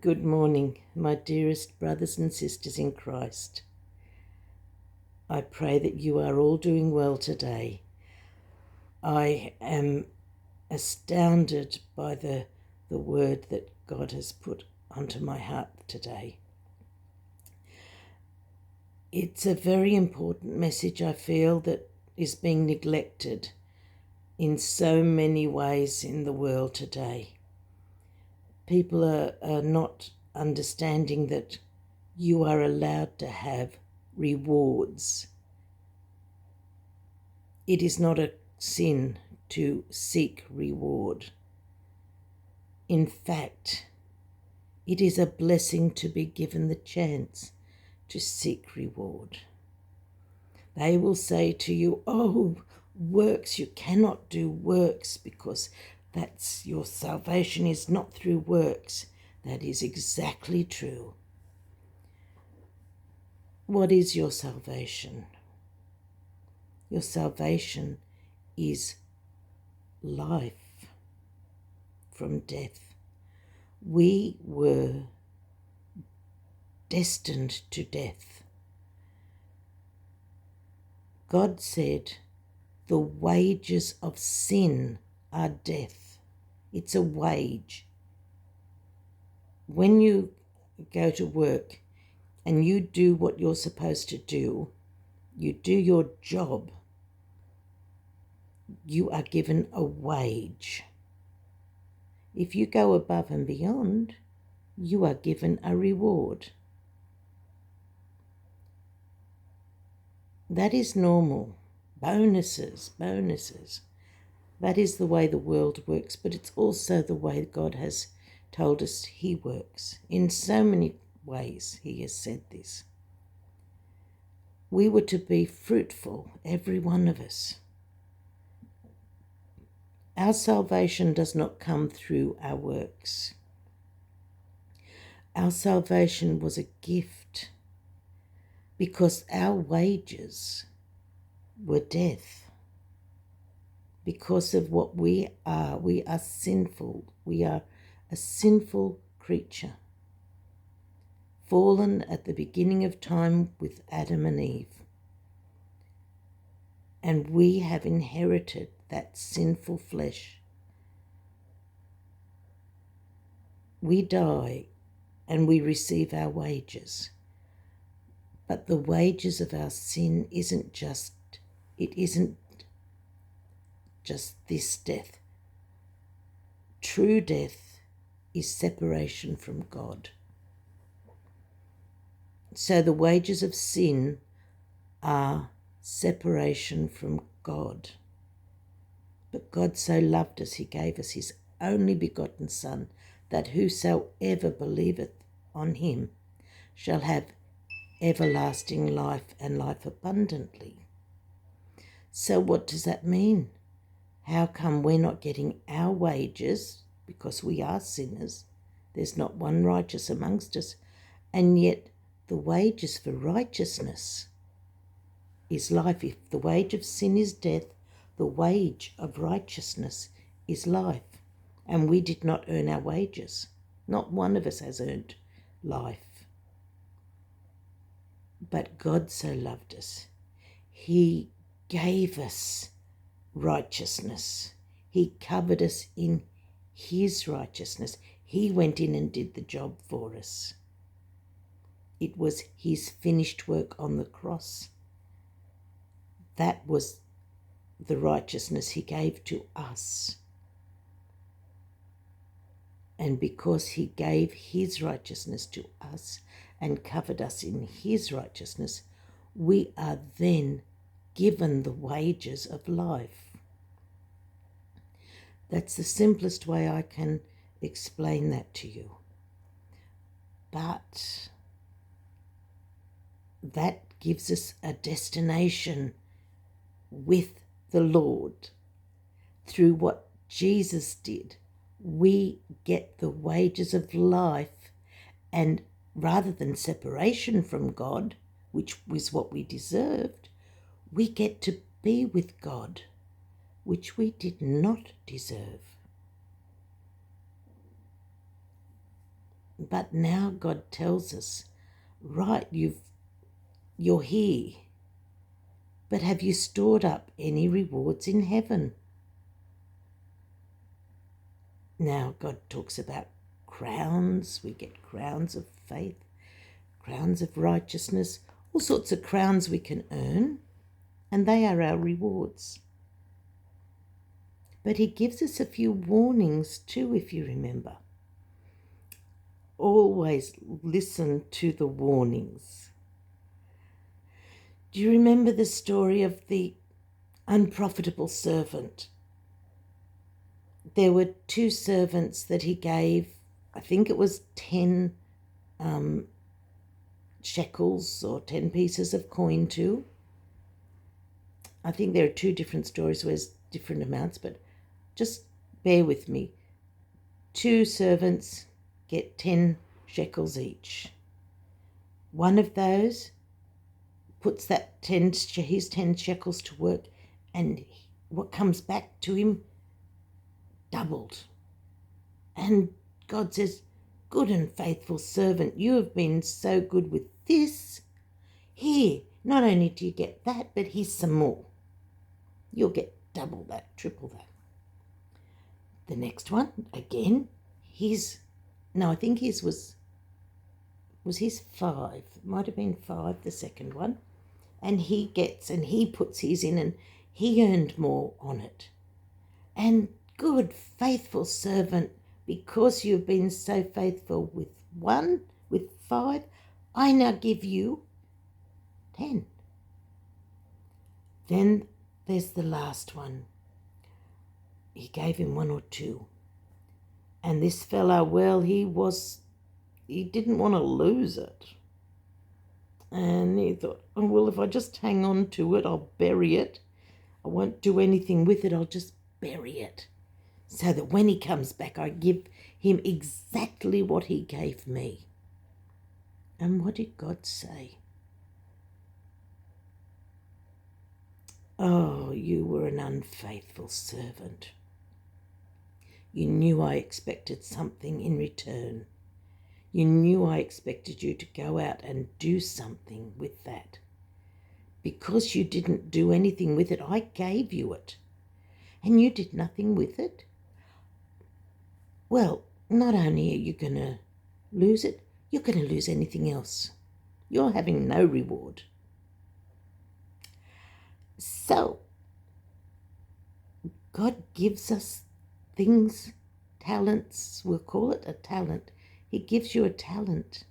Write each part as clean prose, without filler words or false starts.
Good morning, my dearest brothers and sisters in Christ. I pray that you are all doing well today. I am astounded by the word that God has put onto my heart today. It's a very important message, I feel, that is being neglected in so many ways in the world today. People are not understanding that you are allowed to have rewards. It is not a sin to seek reward. In fact, it is a blessing to be given the chance to seek reward. They will say to you, "Oh, works, you cannot do works because that's your salvation is not through works." That is exactly true. What is your salvation? Your salvation is life from death. We were destined to death. God said, the wages of sin are death. It's a wage. When you go to work and you do what you're supposed to do, you do your job, you are given a wage. If you go above and beyond, you are given a reward. That is normal. Bonuses. That is the way the world works, but it's also the way God has told us He works. In so many ways He has said this. We were to be fruitful, every one of us. Our salvation does not come through our works. Our salvation was a gift because our wages were death. Because of what we are sinful. We are a sinful creature, fallen at the beginning of time with Adam and Eve. And we have inherited that sinful flesh. We die and we receive our wages. But the wages of our sin isn't just this death. True death is separation from God. So the wages of sin are separation from God. But God so loved us, He gave us His only begotten Son, that whosoever believeth on Him shall have everlasting life and life abundantly. So what does that mean? How come we're not getting our wages? Because we are sinners. There's not one righteous amongst us. And yet the wages for righteousness is life. If the wage of sin is death, the wage of righteousness is life. And we did not earn our wages. Not one of us has earned life. But God so loved us. He gave us righteousness. He covered us in His righteousness. He went in and did the job for us. It was His finished work on the cross. That was the righteousness He gave to us. And because He gave His righteousness to us and covered us in His righteousness, we are then given the wages of life. That's the simplest way I can explain that to you. But that gives us a destination with the Lord. Through what Jesus did, we get the wages of life, and rather than separation from God, which was what we deserved, we get to be with God, which we did not deserve. But now God tells us, right, you're here, but have you stored up any rewards in heaven? Now God talks about crowns. We get crowns of faith, crowns of righteousness, all sorts of crowns we can earn, and they are our rewards. But he gives us a few warnings too, if you remember. Always listen to the warnings. Do you remember the story of the unprofitable servant? There were 2 servants that he gave, I think it was 10 shekels or 10 pieces of coin to. I think there are 2 different stories where there's different amounts, but just bear with me. 2 servants get 10 shekels each. One of those puts his 10 shekels to work, and what comes back to him doubled. And God says, good and faithful servant, you have been so good with this. Here, not only do you get that, but here's some more. You'll get double that, triple that. The next one, again, I think his was his 5. It might have been 5, the second one. And he puts his in, and he earned more on it. And good, faithful servant, because you've been so faithful with 5, I now give you 10. Then there's the last one. He gave him 1 or 2. And this fellow, well, he didn't want to lose it. And he thought, oh, well, if I just hang on to it, I'll bury it. I won't do anything with it, I'll just bury it. So that when he comes back, I give him exactly what he gave me. And what did God say? Oh, you were an unfaithful servant. You knew I expected something in return. You knew I expected you to go out and do something with that. Because you didn't do anything with it, I gave you it. And you did nothing with it. Well, not only are you going to lose it, you're going to lose anything else. You're having no reward. So, God gives us things, talents, we'll call it a talent. He gives you a talent,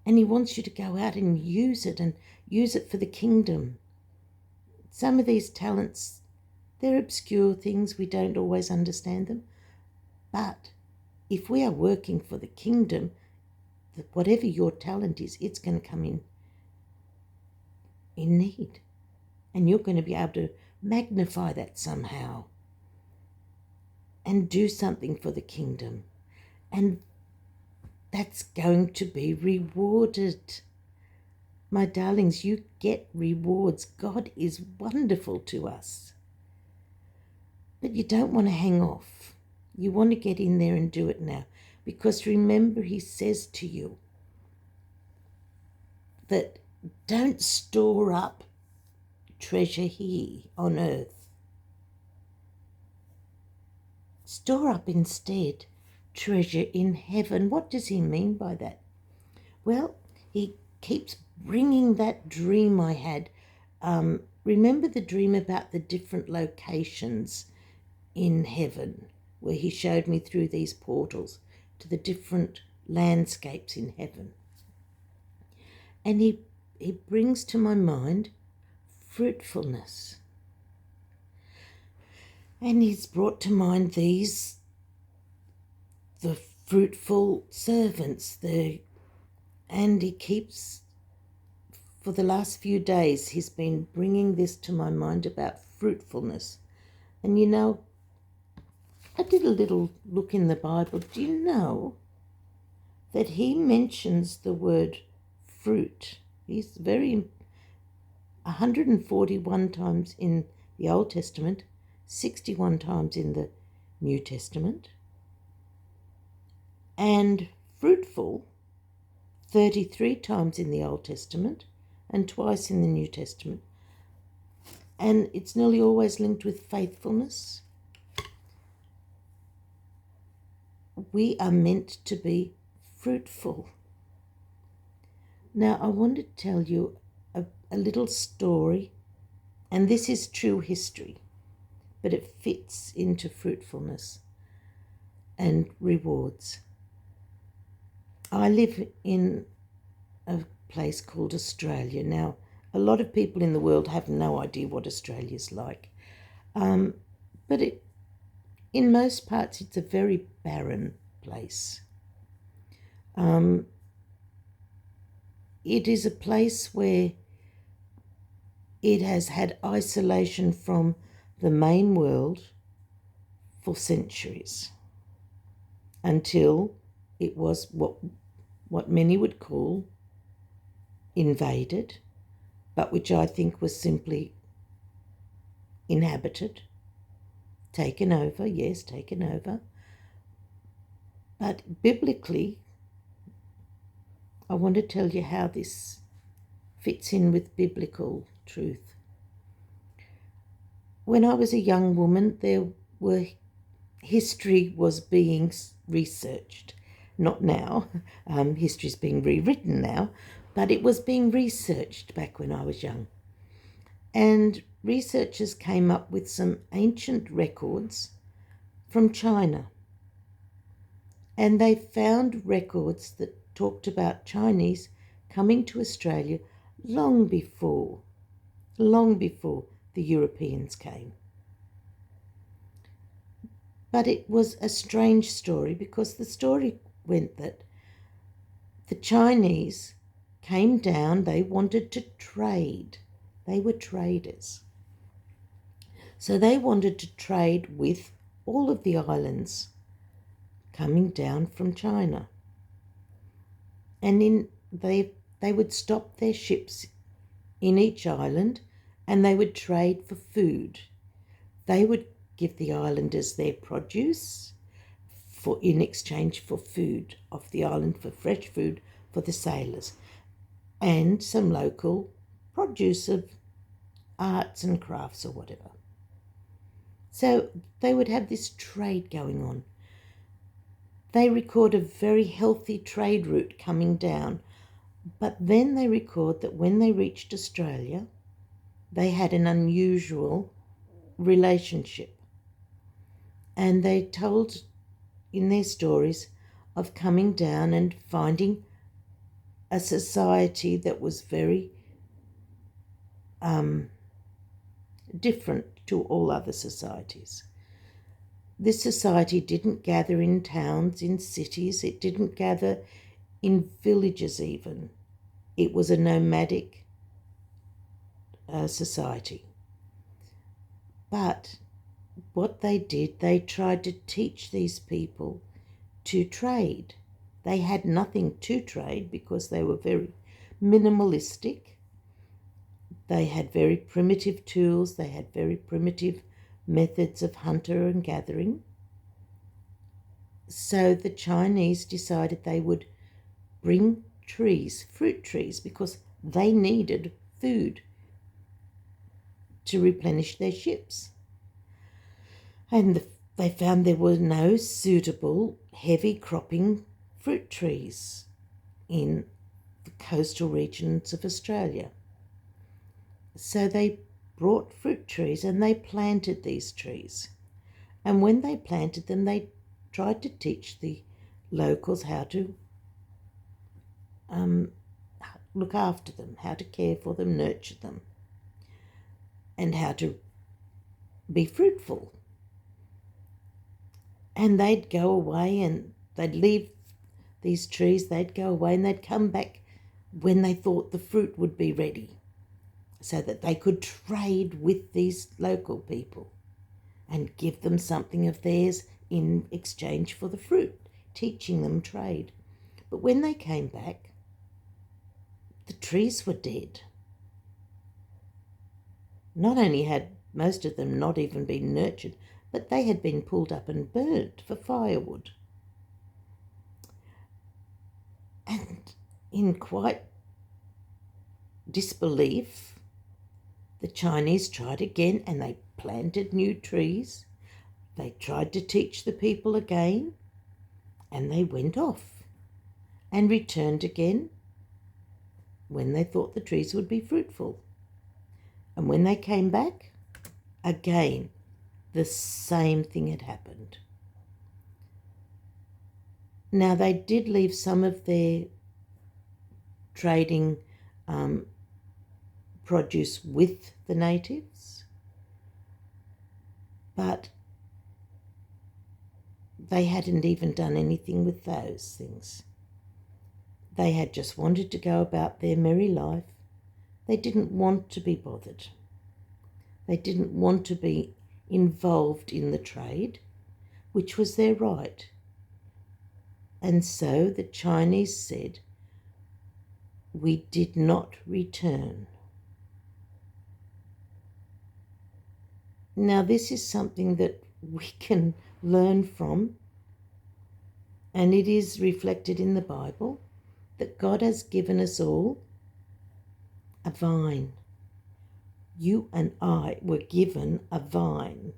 and he wants you to go out and use it for the kingdom. Some of these talents, they're obscure things, we don't always understand them, but if we are working for the kingdom, whatever your talent is, it's going to come in need, and you're going to be able to magnify that somehow and do something for the kingdom, and that's going to be rewarded. My darlings, you get rewards. God is wonderful to us. But you don't want to hang off. You want to get in there and do it now. Because remember, he says to you that don't store up treasure here on earth. Store up instead treasure in heaven. What does he mean by that? Well, he keeps bringing that dream I had. Remember the dream about the different locations in heaven, where he showed me through these portals to the different landscapes in heaven. And he brings to my mind fruitfulness. And he's brought to mind the fruitful servants, and he keeps, for the last few days, he's been bringing this to my mind about fruitfulness. And you know, I did a little look in the Bible. Do you know that he mentions the word fruit? He's 141 times in the Old Testament, 61 times in the New Testament. And fruitful 33 times in the Old Testament and twice in the New Testament. And it's nearly always linked with faithfulness. We are meant to be fruitful. Now, I want to tell you a little story, and this is true history, but it fits into fruitfulness and rewards. I live in a place called Australia. Now, a lot of people in the world have no idea what Australia's like, but in most parts it's a very barren place. It is a place where it has had isolation from the main world for centuries until it was what many would call invaded, but which I think was simply inhabited, taken over, yes, taken over. But biblically, I want to tell you how this fits in with biblical truth. When I was a young woman, history was being researched. Not now, history's being rewritten now, but it was being researched back when I was young. And researchers came up with some ancient records from China. And they found records that talked about Chinese coming to Australia long before the Europeans came. But it was a strange story, because the story went that the Chinese came down, they wanted to trade. They were traders. So they wanted to trade with all of the islands coming down from China. And they would stop their ships in each island, and they would trade for food. They would give the islanders their produce in exchange for food off the island, for fresh food for the sailors, and some local produce of arts and crafts or whatever. So they would have this trade going on. They record a very healthy trade route coming down, but then they record that when they reached Australia, they had an unusual relationship. And they told in their stories of coming down and finding a society that was very different to all other societies. This society didn't gather in towns, in cities. It didn't gather in villages even. It was a nomadic society. But what they did, they tried to teach these people to trade. They had nothing to trade because they were very minimalistic. They had very primitive tools. They had very primitive methods of hunter and gathering. So the Chinese decided they would bring trees, fruit trees, because they needed food to replenish their ships. And they found there were no suitable heavy cropping fruit trees in the coastal regions of Australia. So they brought fruit trees and they planted these trees. And when they planted them, they tried to teach the locals how to look after them, how to care for them, nurture them, and how to be fruitful. And they'd go away and they'd leave these trees, they'd go away and they'd come back when they thought the fruit would be ready, so that they could trade with these local people and give them something of theirs in exchange for the fruit, teaching them trade. But when they came back, the trees were dead. Not only had most of them not even been nurtured, but they had been pulled up and burnt for firewood. in quite disbelief, the Chinese tried again and they planted new trees. They tried to teach the people again and they went off and returned again when they thought the trees would be fruitful. And when they came back, again, the same thing had happened. Now, they did leave some of their trading produce with the natives, but they hadn't even done anything with those things. They had just wanted to go about their merry life. They didn't want to be bothered. They didn't want to be involved in the trade, which was their right. And so the Chinese said, "We did not return." Now, this is something that we can learn from, and it is reflected in the Bible that God has given us all a vine. You and I were given a vine.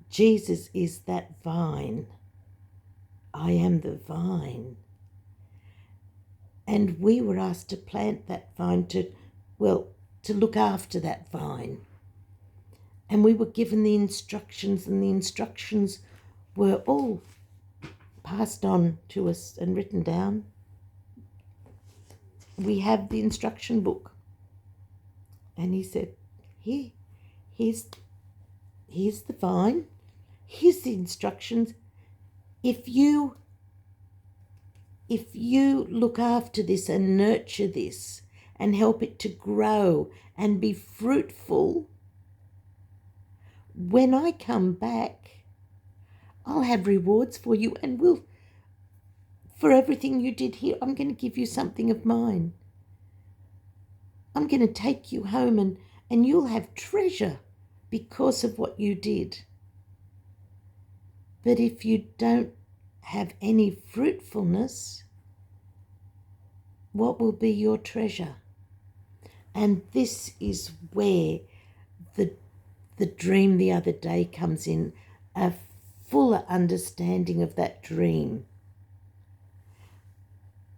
Jesus is that vine. I am the vine. And we were asked to plant that vine, to look after that vine. And we were given the instructions, and the instructions were all passed on to us and written down. We have the instruction book. And he said, here's the vine, here's the instructions. If you look after this and nurture this and help it to grow and be fruitful, when I come back, I'll have rewards for you, and for everything you did here, I'm going to give you something of mine. I'm going to take you home and you'll have treasure because of what you did. But if you don't have any fruitfulness, what will be your treasure? And this is where the dream the other day comes in, a fuller understanding of that dream.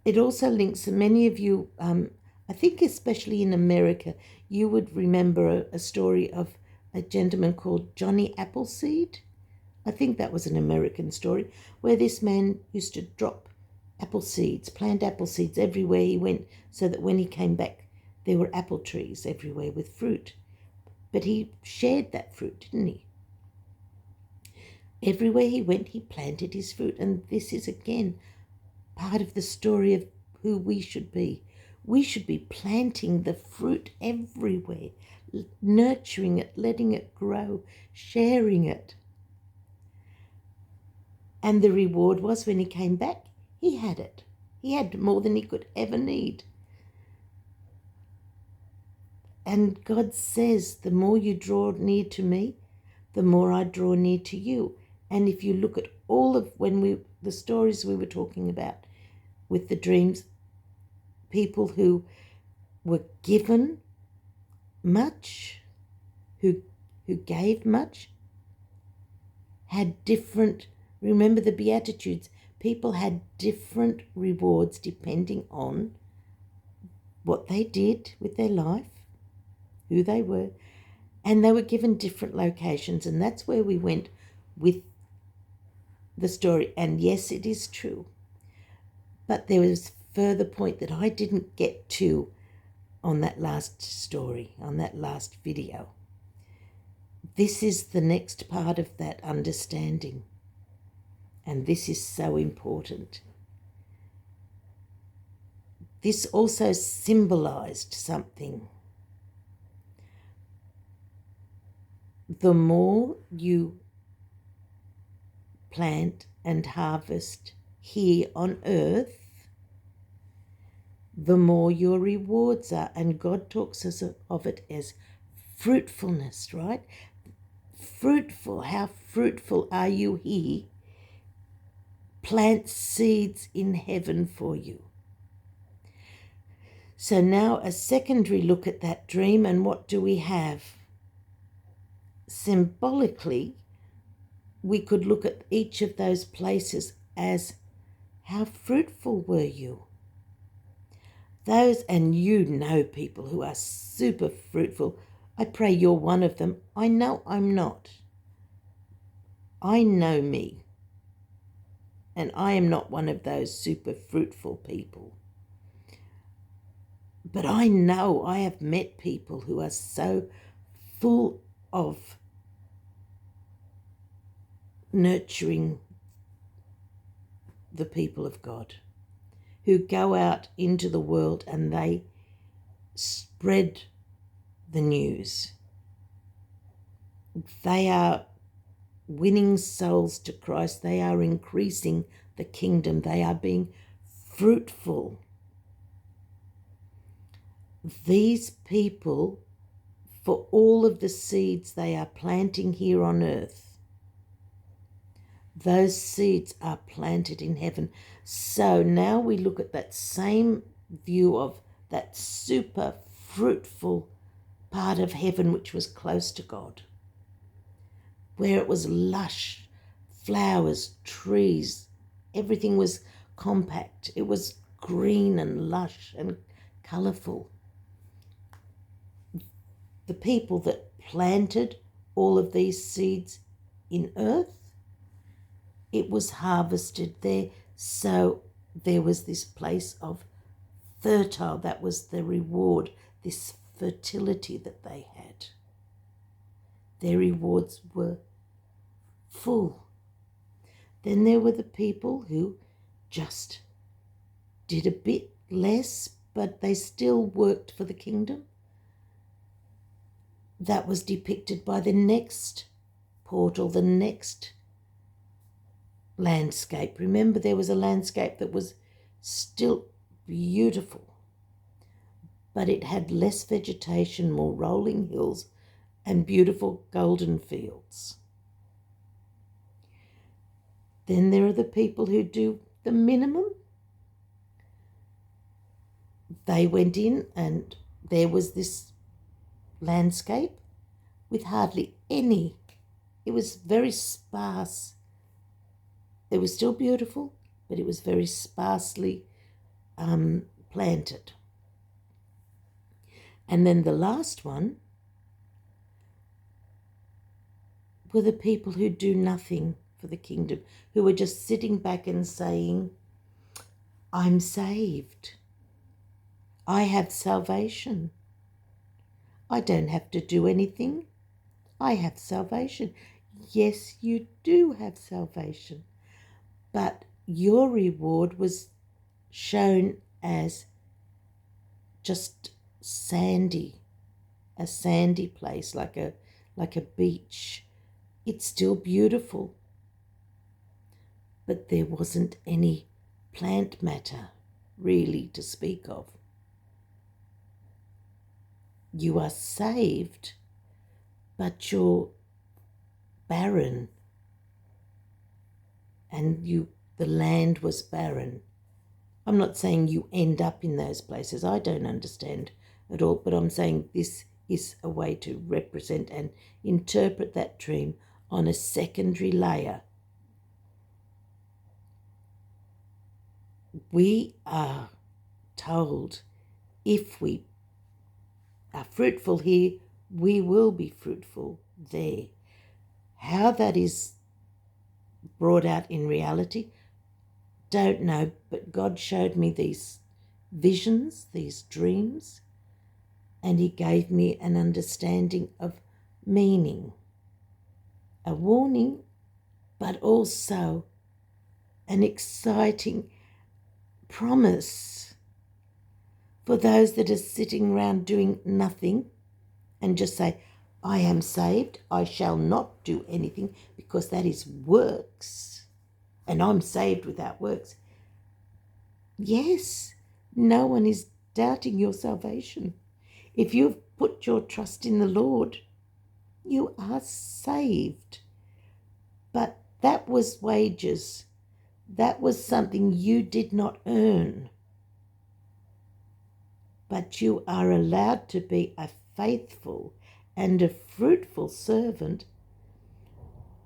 It also links, many of you, I think especially in America, you would remember a story of a gentleman called Johnny Appleseed. I think that was an American story, where this man used to drop apple seeds, plant apple seeds everywhere he went, so that when he came back, there were apple trees everywhere with fruit. But he shared that fruit, didn't he? Everywhere he went, he planted his fruit. And this is, again, part of the story of who we should be. We should be planting the fruit everywhere, nurturing it, letting it grow, sharing it. And the reward was, when he came back, he had it. He had more than he could ever need. And God says, the more you draw near to me, the more I draw near to you. And if you look at all of the stories we were talking about with the dreams, people who were given much, who gave much, had different, remember the Beatitudes, people had different rewards depending on what they did with their life, who they were, and they were given different locations. And that's where we went with the story. And yes, it is true. But there was further point that I didn't get to on that last story, on that last video. This is the next part of that understanding. And this is so important. This also symbolized something. The more you plant and harvest here on earth, the more your rewards are. And God talks of it as fruitfulness, right? Fruitful. How fruitful are you here? Plant seeds in heaven for you. So now a secondary look at that dream, and what do we have? Symbolically, we could look at each of those places as how fruitful were you? Those, and you know people who are super fruitful. I pray you're one of them. I know I'm not. I know me. And I am not one of those super fruitful people. But I know I have met people who are so full of nurturing the people of God, who go out into the world and they spread the news. They are winning souls to Christ. They are increasing the kingdom. They are being fruitful. These people, for all of the seeds they are planting here on earth, those seeds are planted in heaven. So now we look at that same view of that super fruitful part of heaven which was close to God, where it was lush, flowers, trees, everything was compact. It was green and lush and colourful. The people that planted all of these seeds in earth, it was harvested there. So there was this place of fertile, that was the reward, this fertility that they had. Their rewards were full. Then there were the people who just did a bit less, but they still worked for the kingdom. That was depicted by the next portal, the next landscape. Remember, there was a landscape that was still beautiful, but it had less vegetation, more rolling hills, and beautiful golden fields. Then there are the people who do the minimum. They went in and there was this landscape with hardly any. It was very sparse. It was still beautiful, but it was very sparsely planted. And then the last one were the people who do nothing for the kingdom, who were just sitting back and saying, I'm saved. I have salvation. I don't have to do anything. I have salvation. Yes, you do have salvation. But your reward was shown as just sandy, a sandy place, like a beach. It's still beautiful, but there wasn't any plant matter really to speak of. You are saved, but you're barren, and the land was barren. I'm not saying you end up in those places. I don't understand at all, but I'm saying this is a way to represent and interpret that dream on a secondary layer. We are told if we are fruitful here, we will be fruitful there. How that is brought out in reality, don't know, but God showed me these visions, these dreams, and He gave me an understanding of meaning, a warning, but also an exciting promise for those that are sitting around doing nothing and just say, I am saved, I shall not do anything, because that is works, and I'm saved without works. Yes, no one is doubting your salvation. If you've put your trust in the Lord, you are saved. But that was wages. That was something you did not earn. but you are allowed to be a faithful and a fruitful servant.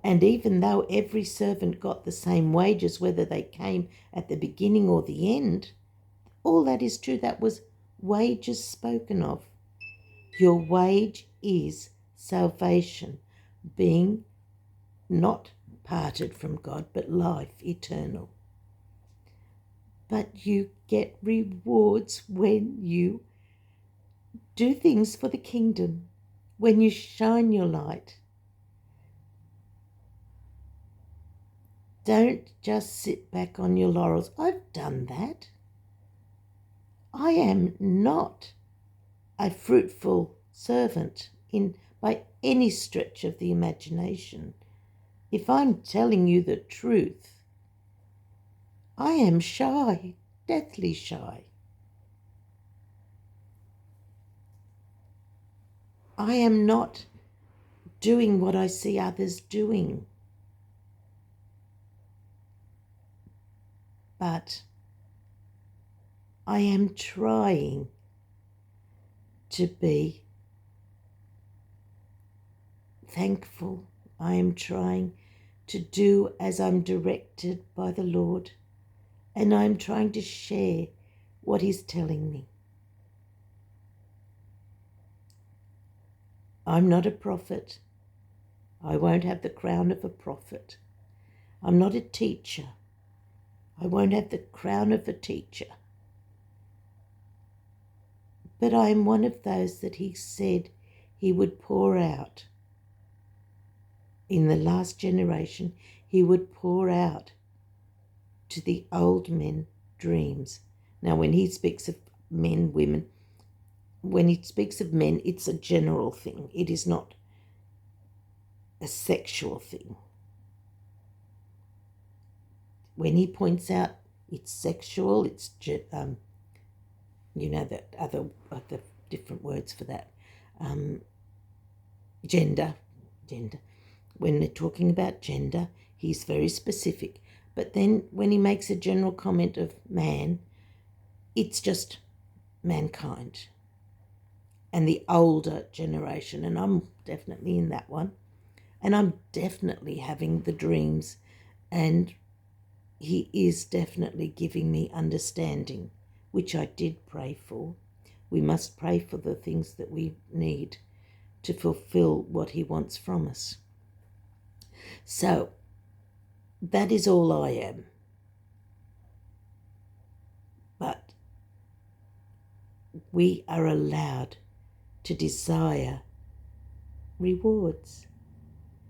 And even though every servant got the same wages, whether they came at the beginning or the end, all that is true. That was wages spoken of. Your wage is salvation, being not parted from God, but life eternal. But you get rewards when you do things for the kingdom, when you shine your light. Don't just sit back on your laurels. I've done that. I am not a fruitful servant by any stretch of the imagination. If I'm telling you the truth, I am shy, deathly shy. I am not doing what I see others doing. But I am trying to be thankful. I am trying to do as I'm directed by the Lord, and I'm trying to share what He's telling me. I'm not a prophet. I won't have the crown of a prophet. I'm not a teacher. I won't have the crown of a teacher. But I am one of those that He said He would pour out. In the last generation, He would pour out to the old men dreams. Now, when He speaks of men, women, when He speaks of men, it's a general thing. It is not a sexual thing. When He points out it's sexual, it's the other different words for that. Gender. When they're talking about gender, He's very specific. But then when He makes a general comment of man, it's just mankind and the older generation. And I'm definitely in that one. And I'm definitely having the dreams. And He is definitely giving me understanding, which I did pray for. We must pray for the things that we need to fulfill what He wants from us. So, that is all I am. But we are allowed to desire rewards.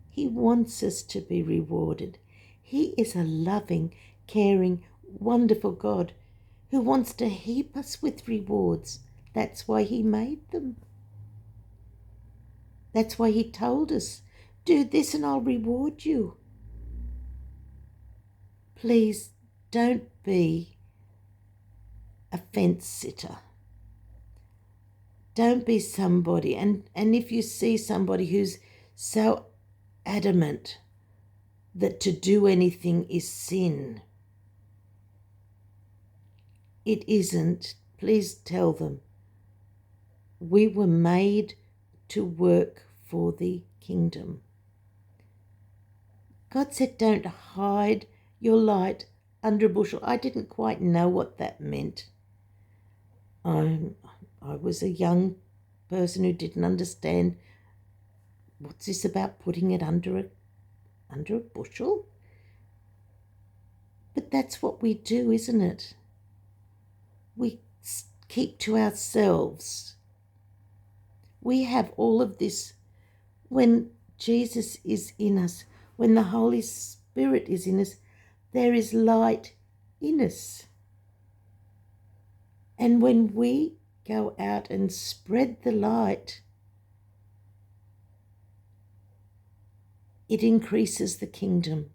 He wants us to be rewarded. He is a loving, caring, wonderful God who wants to heap us with rewards. That's why He made them. That's why He told us, do this and I'll reward you. Please don't be a fence sitter. Don't be somebody, and if you see somebody who's so adamant that to do anything is sin, it isn't. Please tell them, we were made to work for the kingdom. God said, don't hide your light under a bushel. I didn't quite know what that meant. I was a young person who didn't understand, what's this about putting it under a bushel? But that's what we do, isn't it? We keep to ourselves. We have all of this. When Jesus is in us, when the Holy Spirit is in us, there is light in us. And when we go out and spread the light, it increases the kingdom.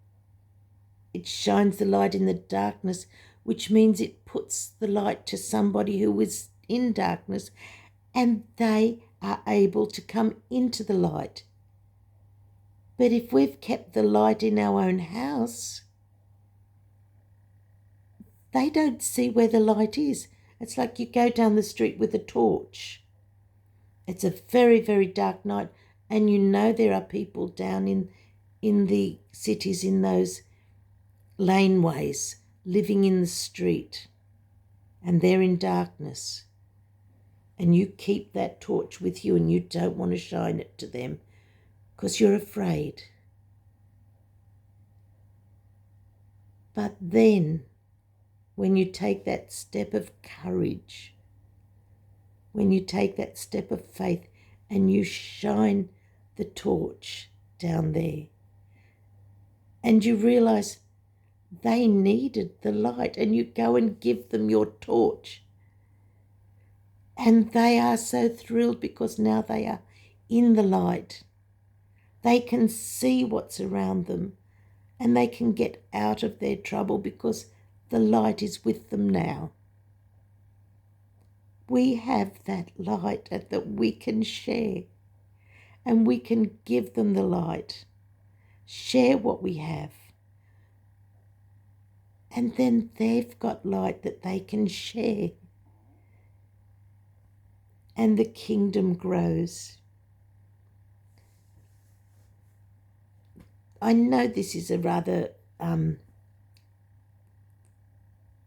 It shines the light in the darkness, which means it puts the light to somebody who is in darkness, and they are able to come into the light. But if we've kept the light in our own house, they don't see where the light is. It's like you go down the street with a torch. It's a very, very dark night, and you know there are people down in the cities, in those laneways, living in the street, and they're in darkness. And you keep that torch with you, and you don't want to shine it to them because you're afraid. But then, when you take that step of courage, when you take that step of faith and you shine the torch down there, and you realize they needed the light, and you go and give them your torch, and they are so thrilled because now they are in the light. They can see what's around them, and they can get out of their trouble because the light is with them now. We have that light that we can share, and we can give them the light, share what we have, and then they've got light that they can share, and the kingdom grows. I know this is a rather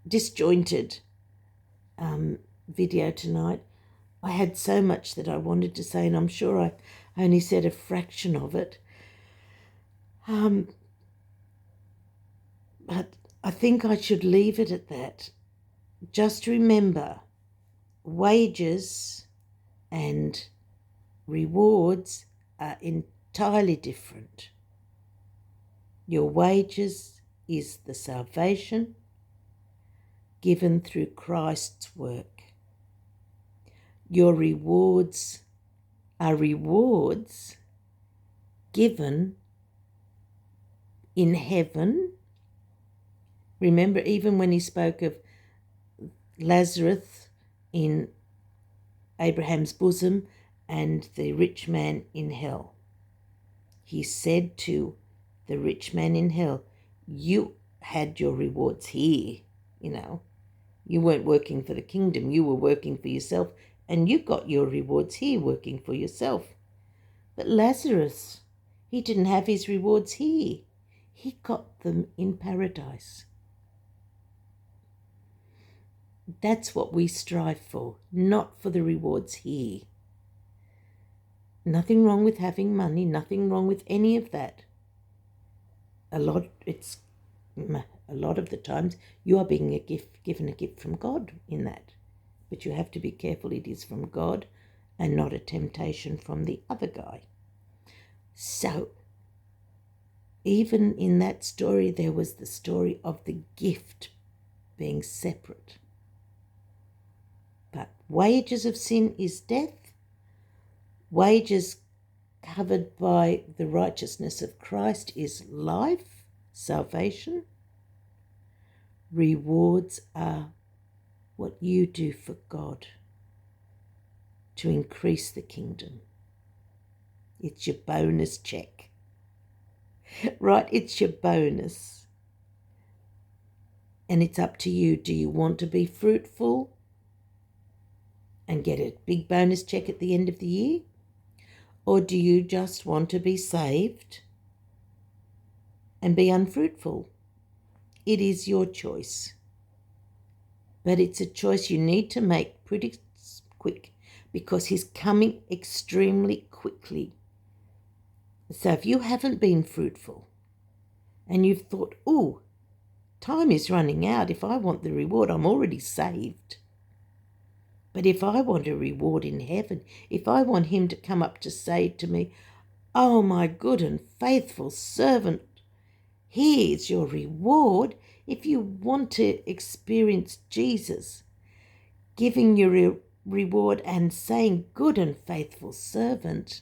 disjointed video tonight. I had so much that I wanted to say, and I'm sure I only said a fraction of it. But I think I should leave it at that. Just remember, wages and rewards are entirely different. Your wages is the salvation given through Christ's work. Your rewards are rewards given in heaven. Remember, even when he spoke of Lazarus in Abraham's bosom and the rich man in hell, he said to the rich man in hell, you had your rewards here, You weren't working for the kingdom, you were working for yourself, and you got your rewards here working for yourself. But Lazarus, he didn't have his rewards here. He got them in paradise. That's what we strive for, not for the rewards here. Nothing wrong with having money, nothing wrong with any of that. A lot of the times you are being given a gift from God in that. But you have to be careful it is from God and not a temptation from the other guy. So, even in that story, there was the story of the gift being separate. But wages of sin is death. Wages covered by the righteousness of Christ is life, salvation. Rewards are what you do for God to increase the kingdom. It's your bonus check. Right, it's your bonus. And it's up to you. Do you want to be fruitful and get a big bonus check at the end of the year? Or do you just want to be saved and be unfruitful? It is your choice. But it's a choice you need to make pretty quick because he's coming extremely quickly. So if you haven't been fruitful and you've thought, oh, time is running out. If I want the reward, I'm already saved. But if I want a reward in heaven, if I want him to come up to say to me, oh, my good and faithful servant, here's your reward. If you want to experience Jesus giving you a reward and saying, good and faithful servant,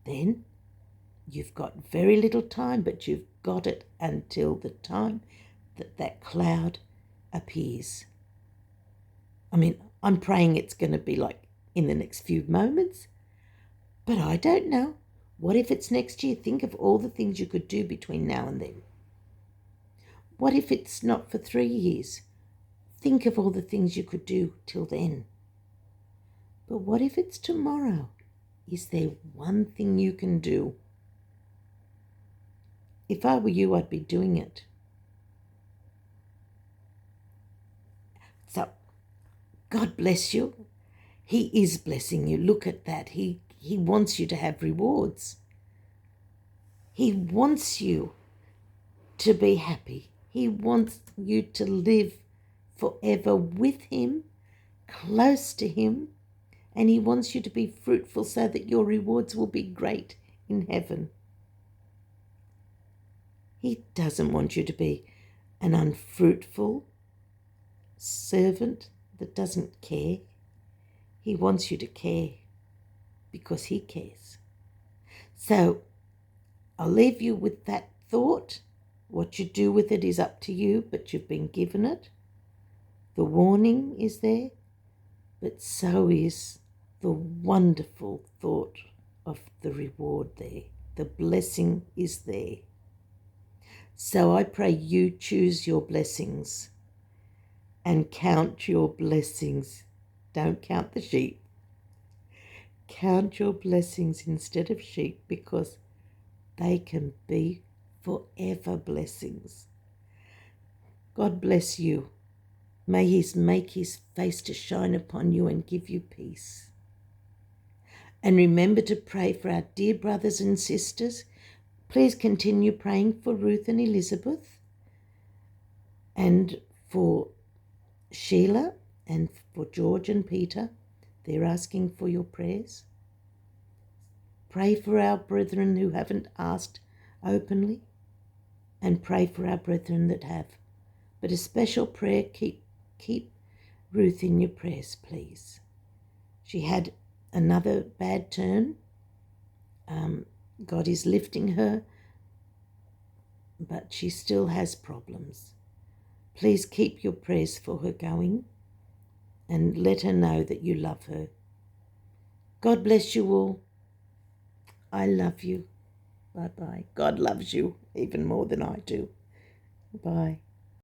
then you've got very little time, but you've got it until the time that cloud appears. I mean, I'm praying it's going to be like in the next few moments, but I don't know. What if it's next year? Think of all the things you could do between now and then. What if it's not for 3 years? think of all the things you could do till then. But what if it's tomorrow? Is there one thing you can do? If I were you, I'd be doing it. So, God bless you. He is blessing you. Look at that. He wants you to have rewards. He wants you to be happy. He wants you to live forever with Him, close to Him, and He wants you to be fruitful so that your rewards will be great in heaven. He doesn't want you to be an unfruitful servant that doesn't care. He wants you to care because He cares. So I'll leave you with that thought. What you do with it is up to you, but you've been given it. The warning is there, but so is the wonderful thought of the reward there. The blessing is there. So I pray you choose your blessings and count your blessings. Don't count the sheep. Count your blessings instead of sheep, because they can be forever blessings. God bless you. May He make His face to shine upon you and give you peace. And remember to pray for our dear brothers and sisters. Please continue praying for Ruth and Elizabeth, and for Sheila, and for George and Peter. They're asking for your prayers. Pray for our brethren who haven't asked openly, and pray for our brethren that have. But a special prayer, keep Ruth in your prayers, please. She had another bad turn. God is lifting her, but she still has problems. Please keep your prayers for her going, and let her know that you love her. God bless you all. I love you. Bye-bye. God loves you even more than I do. Bye.